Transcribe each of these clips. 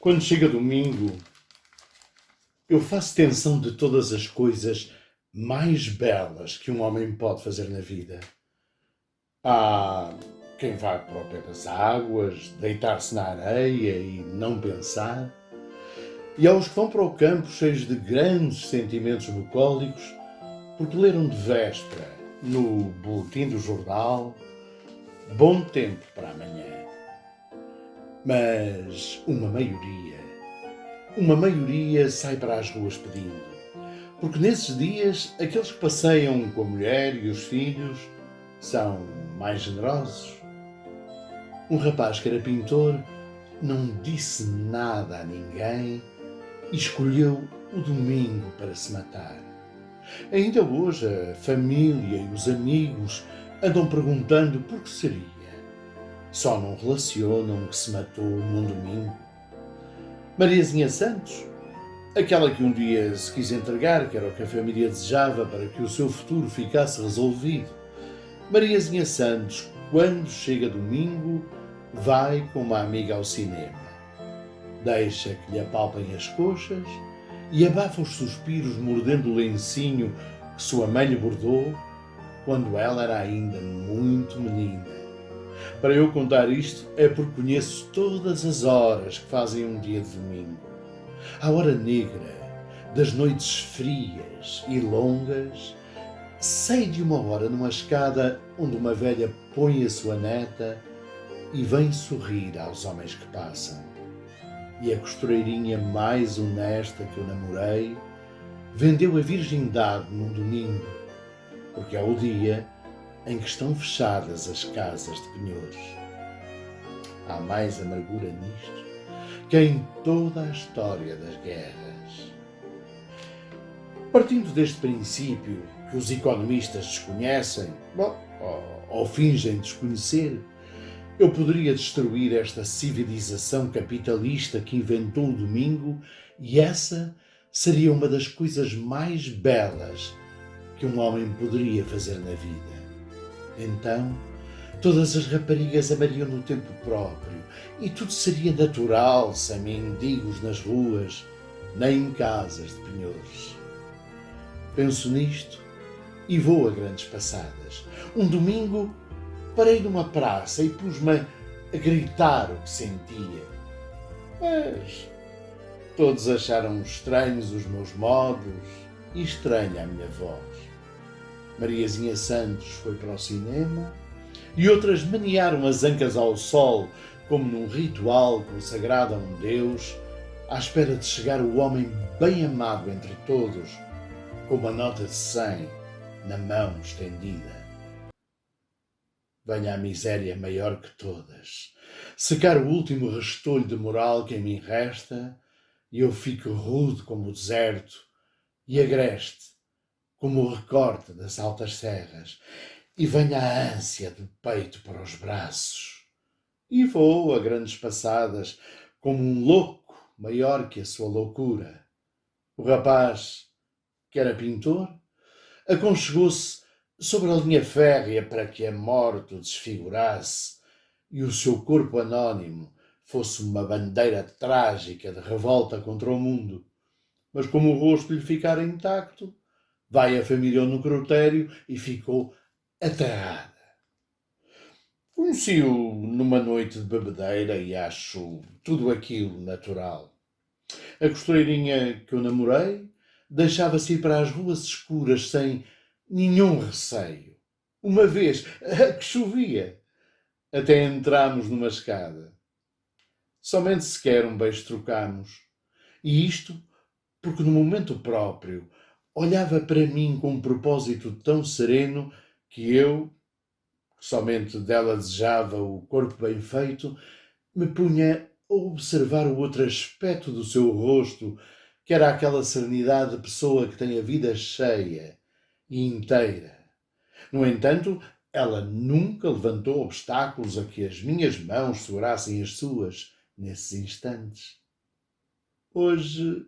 Quando chega domingo, eu faço tensão de todas as coisas mais belas que um homem pode fazer na vida. Há quem vá para o pé das águas, deitar-se na areia e não pensar. E há os que vão para o campo cheios de grandes sentimentos bucólicos porque leram de véspera no boletim do jornal bom tempo para amanhã. Mas uma maioria sai para as ruas pedindo. Porque nesses dias, aqueles que passeiam com a mulher e os filhos são mais generosos. Um rapaz que era pintor não disse nada a ninguém e escolheu o domingo para se matar. Ainda hoje a família e os amigos andam perguntando por que seria. Só não relacionam que se matou num domingo. Mariazinha Santos, aquela que um dia se quis entregar, que era o que a família desejava para que o seu futuro ficasse resolvido. Mariazinha Santos, quando chega domingo, vai com uma amiga ao cinema. Deixa que lhe apalpem as coxas e abafa os suspiros mordendo o lencinho que sua mãe lhe bordou quando ela era ainda muito menina. Para eu contar isto é porque conheço todas as horas que fazem um dia de domingo. A hora negra, das noites frias e longas, sei de uma hora numa escada onde uma velha põe a sua neta e vem sorrir aos homens que passam. E a costureirinha mais honesta que eu namorei vendeu a virgindade num domingo, porque é o dia em que estão fechadas as casas de penhores. Há mais amargura nisto que em toda a história das guerras. Partindo deste princípio que os economistas desconhecem, ou fingem desconhecer, eu poderia destruir esta civilização capitalista que inventou o domingo e essa seria uma das coisas mais belas que um homem poderia fazer na vida. Então, todas as raparigas amariam no tempo próprio e tudo seria natural, sem mendigos nas ruas, nem em casas de penhores. Penso nisto e vou a grandes passadas. Um domingo parei numa praça e pus-me a gritar o que sentia. Mas todos acharam estranhos os meus modos e estranha a minha voz. Mariazinha Santos foi para o cinema e outras menearam as ancas ao sol como num ritual consagrado a um Deus, à espera de chegar o homem bem amado entre todos, com uma nota de 100 na mão estendida. Venha a miséria maior que todas, secar o último restolho de moral que em mim resta, e eu fico rude como o deserto e agreste como o recorte das altas serras, e venha a ânsia do peito para os braços. E vou a grandes passadas como um louco maior que a sua loucura. O rapaz, que era pintor, aconchegou-se sobre a linha férrea para que a morte o desfigurasse e o seu corpo anónimo fosse uma bandeira trágica de revolta contra o mundo. Mas como o rosto lhe ficara intacto, vai a família ao necrotério e ficou aterrada. Conheci-o numa noite de bebedeira e acho tudo aquilo natural. A costureirinha que eu namorei deixava-se ir para as ruas escuras sem nenhum receio. Uma vez que chovia, até entramos numa escada. Somente sequer um beijo trocámos. E isto porque no momento próprio olhava para mim com um propósito tão sereno que eu, que somente dela desejava o corpo bem feito, me punha a observar o outro aspecto do seu rosto, que era aquela serenidade de pessoa que tem a vida cheia e inteira. No entanto, ela nunca levantou obstáculos a que as minhas mãos segurassem as suas nesses instantes. Hoje,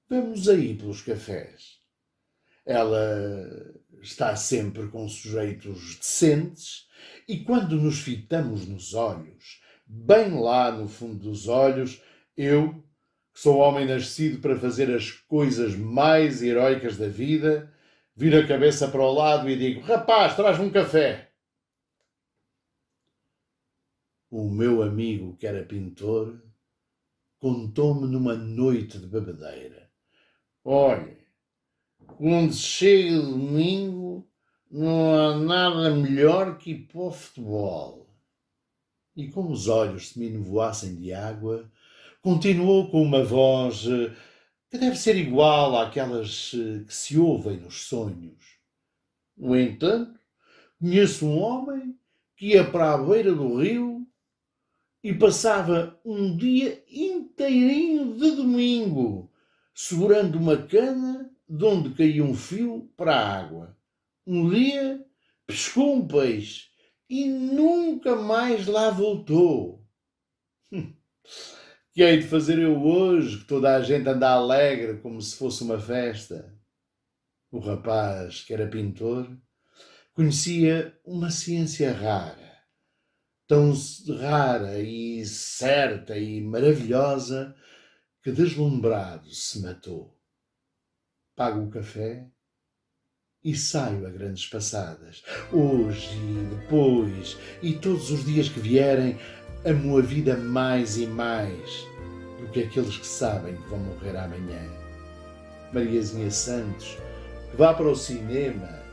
vamos aí pelos cafés. Ela está sempre com sujeitos decentes e quando nos fitamos nos olhos, bem lá no fundo dos olhos, Eu, que sou homem nascido para fazer as coisas mais heroicas da vida, viro a cabeça para o lado e digo: rapaz, traz-me um café. O meu amigo, que era pintor, contou-me numa noite de bebedeira: olha, quando chega domingo, não há nada melhor que ir para o futebol. E como os olhos se me nevoassem de água, continuou com uma voz que deve ser igual àquelas que se ouvem nos sonhos. No entanto, conheço um homem que ia para a beira do rio e passava um dia inteirinho de domingo, segurando uma cana de onde caía um fio para a água. Um dia pescou um peixe e nunca mais lá voltou. Que hei de fazer eu hoje, que toda a gente anda alegre como se fosse uma festa? O rapaz, que era pintor, conhecia uma ciência rara, tão rara e certa e maravilhosa, que deslumbrado se matou. Pago o café e saio a grandes passadas. Hoje e depois e todos os dias que vierem, amo a vida mais e mais do que aqueles que sabem que vão morrer amanhã. Mariazinha Santos, que vá para o cinema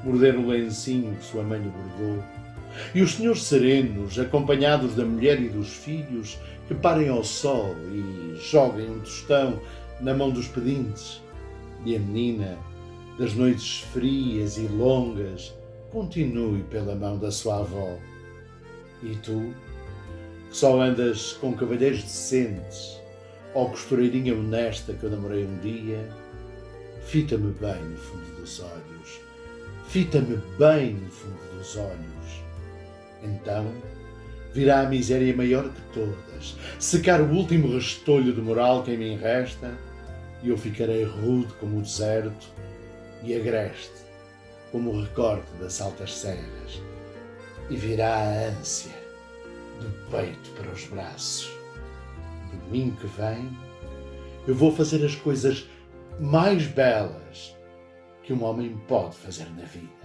morder o lencinho que sua mãe lhe bordou, e os senhores serenos, acompanhados da mulher e dos filhos, que parem ao sol e joguem um tostão na mão dos pedintes, e a menina, das noites frias e longas, continue pela mão da sua avó. E tu, que só andas com cavalheiros decentes, ó costureirinha honesta que eu namorei um dia, fita-me bem no fundo dos olhos, fita-me bem no fundo dos olhos. Então virá a miséria maior que todas, secar o último restolho de moral que em mim resta, e eu ficarei rude como o deserto e agreste como o recorte das altas serras, e virá a ânsia do peito para os braços. Domingo que vem, eu vou fazer as coisas mais belas que um homem pode fazer na vida.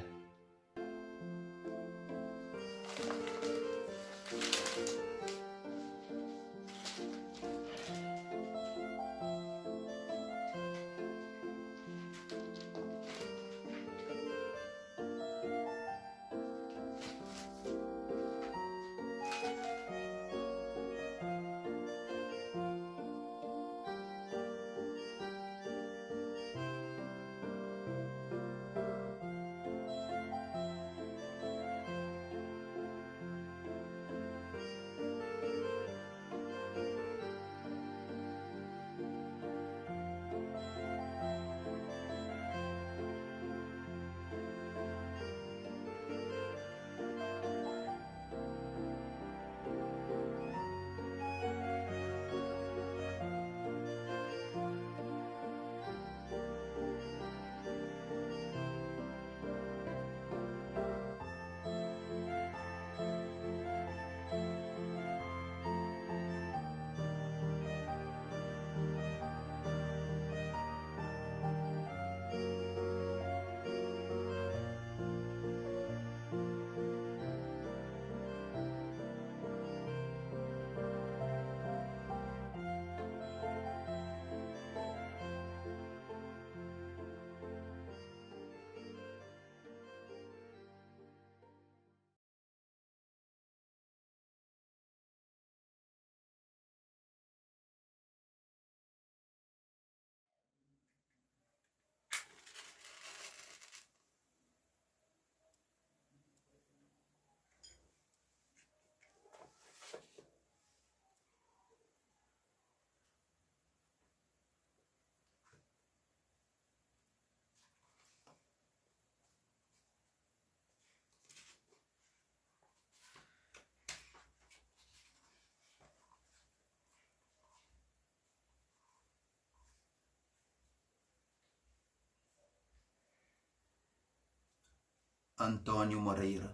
Antônio Moreira.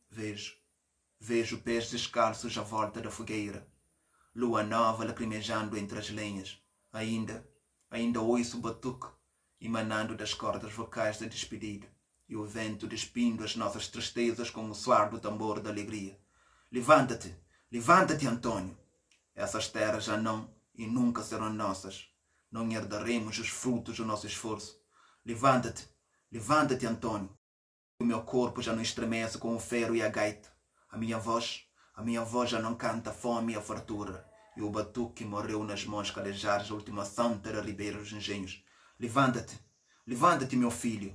Vejo pés descalços à volta da fogueira. lua nova lacrimejando entre as lenhas. Ainda ouço o batuque emanando das cordas vocais da despedida, e o vento despindo as nossas tristezas com o soar do tambor da alegria. Levanta-te, levanta-te, Antônio. Essas terras já não e nunca serão nossas. Não herdaremos os frutos do nosso esforço. Levanta-te, levanta-te, Antônio. O meu corpo já não estremece com o ferro e a gaita. A minha voz já não canta a fome e a fartura. E o batuque morreu nas mãos calejares da última santa da Ribeira dos Engenhos. Levanta-te, levanta-te, meu filho.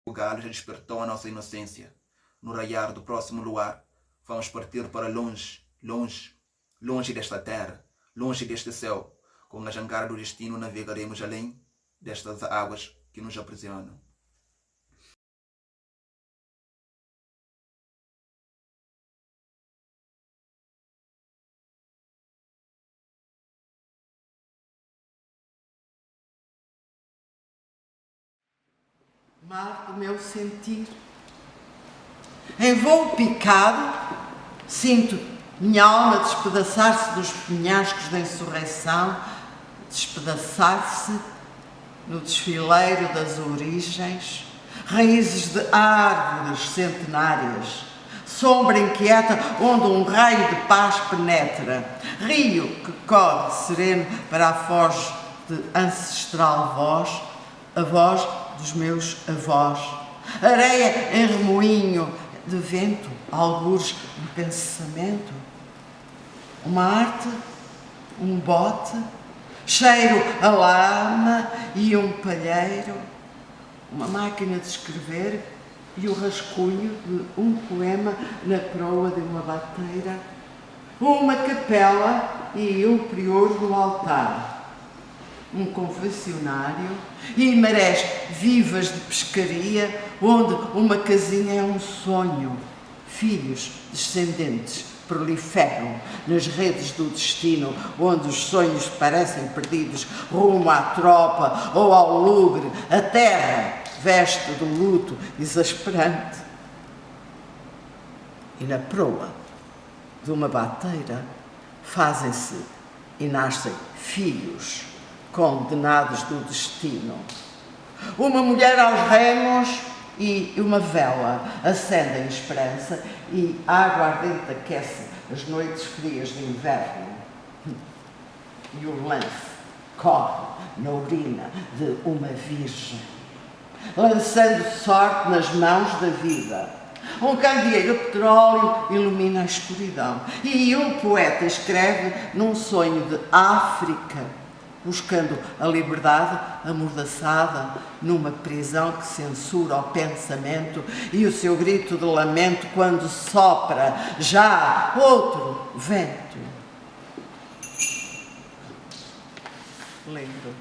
O galo já despertou a nossa inocência. No raiar do próximo luar, vamos partir para longe, longe, longe desta terra, longe deste céu. Com a jangada do destino navegaremos além destas águas que nos aprisionam. Mar do meu sentir. Em voo picado, sinto minha alma despedaçar-se dos penhascos da insurreição, despedaçar-se no desfileiro das origens, raízes de árvores centenárias, sombra inquieta onde um raio de paz penetra, rio que corre sereno para a foz de ancestral voz, a voz dos meus avós, areia em remoinho de vento, algures de pensamento, uma arte, um bote, cheiro a lama e um palheiro, uma máquina de escrever e o rascunho de um poema na proa de uma bateira, uma capela e um prior no altar, um confessionário e marés vivas de pescaria, onde uma casinha é um sonho. Filhos descendentes proliferam nas redes do destino, onde os sonhos parecem perdidos rumo à tropa ou ao lugre. A terra veste do luto exasperante. E na proa de uma bateira fazem-se e nascem filhos condenados do destino. Uma mulher aos remos e uma vela acendem esperança e a água ardente aquece as noites frias de inverno. E o lance corre na urina de uma virgem, lançando sorte nas mãos da vida. Um candeeiro de petróleo ilumina a escuridão e um poeta escreve num sonho de África, buscando a liberdade amordaçada numa prisão que censura o pensamento e o seu grito de lamento quando sopra já outro vento. Lindo.